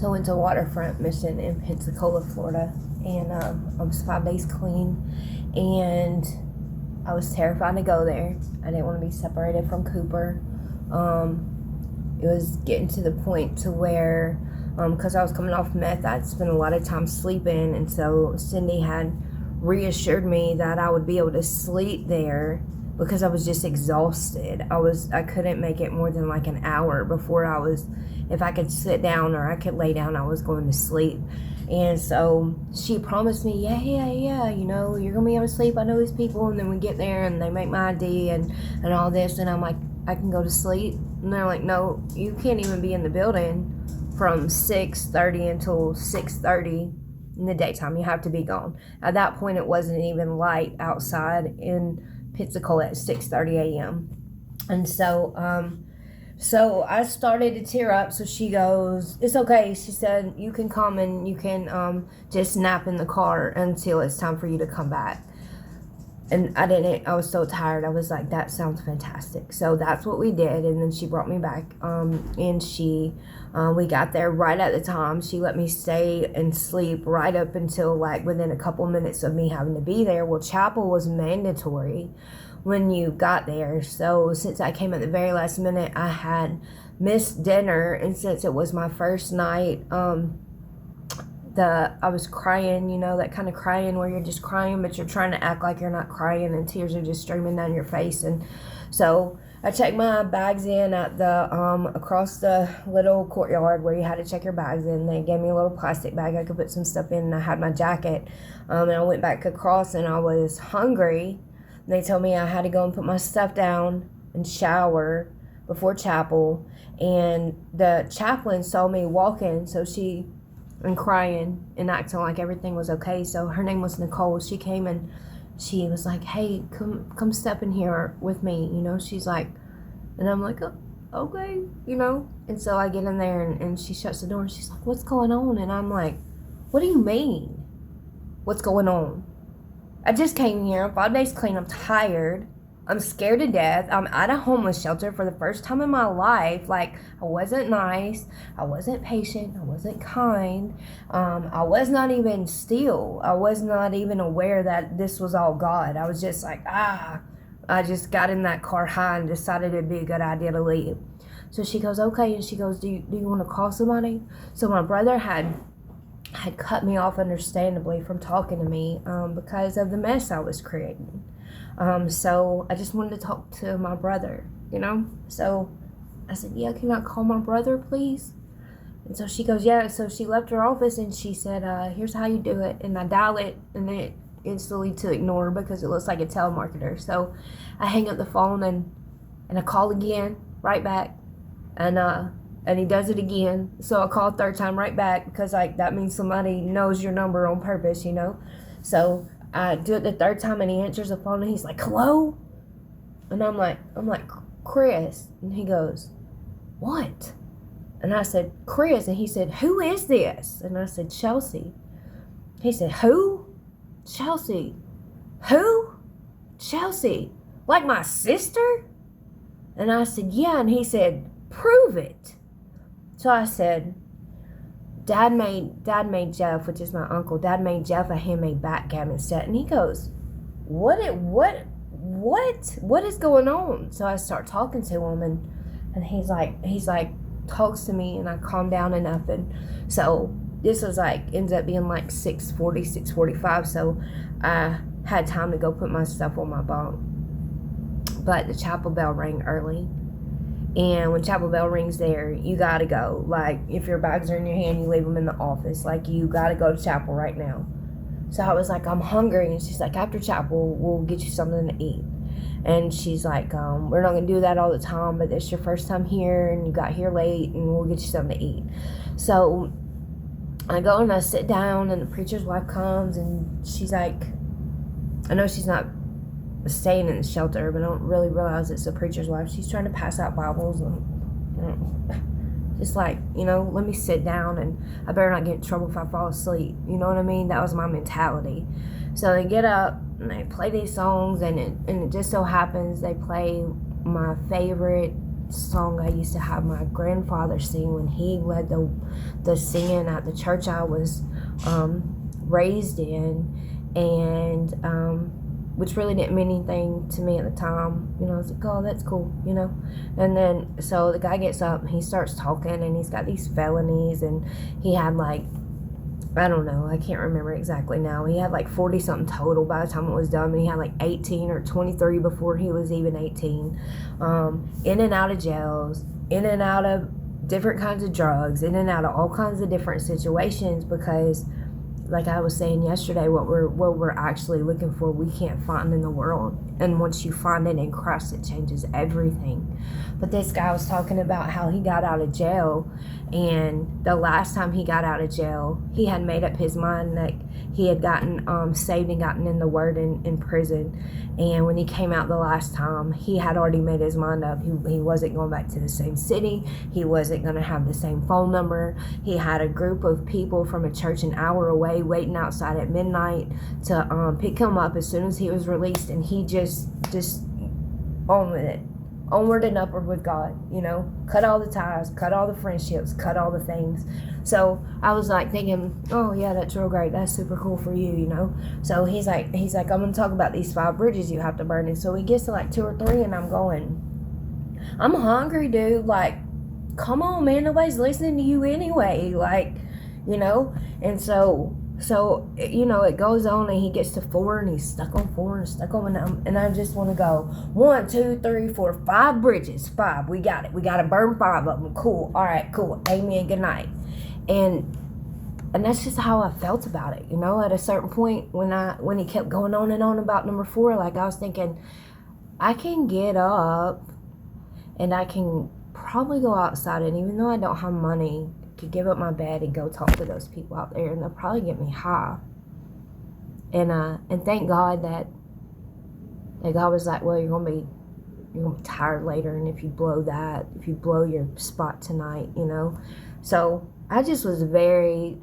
So I went to a waterfront mission in Pensacola, Florida, and I was 5 days clean, and I was terrified to go there. I didn't want to be separated from Cooper. It was getting to the point to where, because I was coming off meth, I'd spent a lot of time sleeping, and so Cindy had reassured me that I would be able to sleep there because I was just exhausted. I couldn't make it more than like an hour before if I could sit down or I could lay down, I was going to sleep. And so she promised me, yeah, you know, you're gonna be able to sleep. I know these people. And then we get there and they make my ID and all this, and I'm like, I can go to sleep. And they're like, no, you can't even be in the building from 6:30 until 6:30 in the daytime. You have to be gone. At that point, it wasn't even light outside in Pensacola at 6:30 a.m. And so I started to tear up. So she goes, it's okay. She said, you can come and you can just nap in the car until it's time for you to come back. And I was so tired. I was like, that sounds fantastic. So that's what we did. And then she brought me back. And we got there right at the time. She let me stay and sleep right up until like within a couple minutes of me having to be there. Well, chapel was mandatory when you got there. So since I came at the very last minute, I had missed dinner. And since it was my first night, I was crying, you know, that kind of crying where you're just crying, but you're trying to act like you're not crying and tears are just streaming down your face. And so I checked my bags in at the, across the little courtyard where you had to check your bags in. They gave me a little plastic bag I could put some stuff in, and I had my jacket. And I went back across and I was hungry. And they told me I had to go and put my stuff down and shower before chapel. And the chaplain saw me walking, and crying and acting like everything was okay. So her name was Nicole. She came and she was like, hey, come step in here with me, you know. She's like, and I'm like, oh, okay, you know. And so I get in there and she shuts the door and she's like, what's going on? And I'm like, what do you mean, what's going on? I just came here, 5 days clean, I'm tired, I'm scared to death. I'm at a homeless shelter for the first time in my life. Like, I wasn't nice. I wasn't patient. I wasn't kind. I was not even still. I was not even aware that this was all God. I was just like, I just got in that car high and decided it'd be a good idea to leave. So she goes, okay. And she goes, do you want to call somebody? So my brother had cut me off, understandably, from talking to me because of the mess I was creating. So I just wanted to talk to my brother, you know? So I said, yeah, can I call my brother, please? And so she goes, yeah. So she left her office and she said, here's how you do it. And I dial it and then it instantly to ignore because it looks like a telemarketer. So I hang up the phone and I call again, right back. And he does it again. So I call a third time right back because like that means somebody knows your number on purpose, you know? So I do it the third time and he answers the phone and he's like, hello? And I'm like, Chris. And he goes, what? And I said, Chris. And he said, who is this? And I said, Chelsea. He said, who? Chelsea. Who? Chelsea. Like my sister? And I said, yeah. And he said, prove it. So I said, Dad made Jeff, which is my uncle, Dad made Jeff a handmade backgammon set. And he goes, what is going on? So I start talking to him and he's like talks to me and I calm down enough. And so this was like, ends up being like 6:40, 6:45. So I had time to go put my stuff on my bunk. But the chapel bell rang early. And when chapel bell rings there, you gotta go. Like, if your bags are in your hand, you leave them in the office. Like, you gotta go to chapel right now. So I was like, I'm hungry. And she's like, after chapel, we'll get you something to eat. And she's like, we're not gonna do that all the time, but it's your first time here, and you got here late, and we'll get you something to eat. So I go and I sit down, and the preacher's wife comes, and she's like, I know she's not staying in the shelter, but I don't really realize it's the preacher's wife. She's trying to pass out Bibles and just like, you know, let me sit down and I better not get in trouble if I fall asleep. You know what I mean? That was my mentality. So they get up and they play these songs, and it just so happens they play my favorite song I used to have my grandfather sing when he led the singing at the church I was raised in, and which really didn't mean anything to me at the time. I was like, oh, that's cool, And then, so the guy gets up and he starts talking, and he's got these felonies, and he had like, I don't know, I can't remember exactly now. He had like 40 something total by the time it was done, and he had like 18 or 23 before he was even 18. In and out of jails, in and out of different kinds of drugs, in and out of all kinds of different situations, because like I was saying yesterday, what we're actually looking for, we can't find in the world. And once you find it in Christ, it changes everything. But this guy was talking about how he got out of jail, and the last time he got out of jail, he had made up his mind that he had gotten saved and gotten in the Word in prison. And when he came out the last time, he had already made his mind up. He wasn't going back to the same city. He wasn't going to have the same phone number. He had a group of people from a church an hour away waiting outside at midnight to pick him up as soon as he was released. And he just on with it. Onward and upward with God, cut all the ties, cut all the friendships, cut all the things. So I was like thinking, oh yeah, that's real great. That's super cool for you, So he's like, I'm going to talk about these 5 bridges you have to burn. And so he gets to like 2 or 3, and I'm going, I'm hungry, dude. Like, come on, man. Nobody's listening to you anyway. Like, and so it goes on, and he gets to 4, and he's stuck on 4 and stuck on 1, and I just want to go 1, 2, 3, 4, 5 bridges, 5. We got it. We got to burn 5 of them. Cool. All right. Cool. Amen. Good night. And that's just how I felt about it. At a certain point when he kept going on and on about number 4, like I was thinking, I can get up and I can probably go outside, and even though I don't have money, could give up my bed and go talk to those people out there, and they'll probably get me high. And thank God that God was like, well, you're gonna be tired later, and if you blow your spot tonight, So I just was very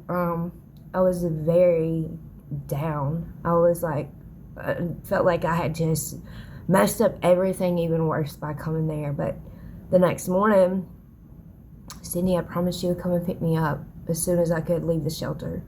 down. I was like, I felt like I had just messed up everything even worse by coming there. But the next morning, Sydney, I promised you would come and pick me up as soon as I could leave the shelter.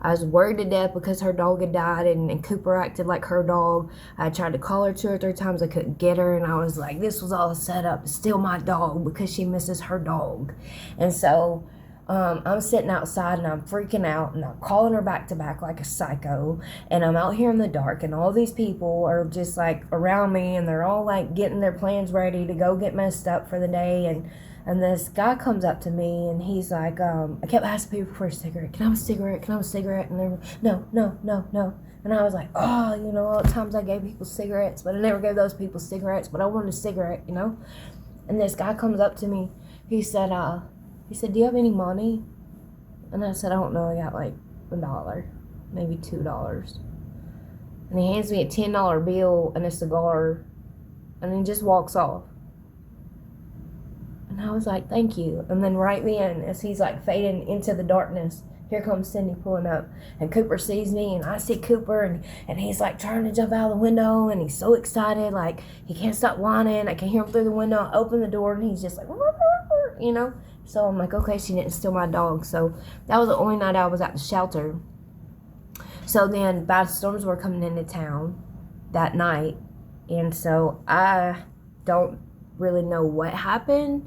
I was worried to death because her dog had died, and Cooper acted like her dog. I tried to call her 2 or 3 times. I couldn't get her, and I was like, this was all set up to steal my dog because she misses her dog. And so I'm sitting outside, and I'm freaking out, and I'm calling her back to back like a psycho, and I'm out here in the dark, and all these people are just like around me, and they're all like getting their plans ready to go get messed up for the day. And this guy comes up to me, and he's like, I kept asking people for a cigarette. Can I have a cigarette? Can I have a cigarette? And they were, no. And I was like, oh, all the times I gave people cigarettes, but I never gave those people cigarettes, but I wanted a cigarette, And this guy comes up to me. He said, do you have any money? And I said, I don't know. I got like $1, maybe $2. And he hands me a $10 bill and a cigar, and he just walks off. And I was like, thank you. And then right then, as he's like fading into the darkness, here comes Cindy pulling up. And Cooper sees me, and I see Cooper, and he's like trying to jump out of the window, and he's so excited, like he can't stop whining. I can hear him through the window. I open the door, and he's just like, So I'm like, okay, she didn't steal my dog. So that was the only night I was at the shelter. So then bad storms were coming into town that night. And so I don't really know what happened,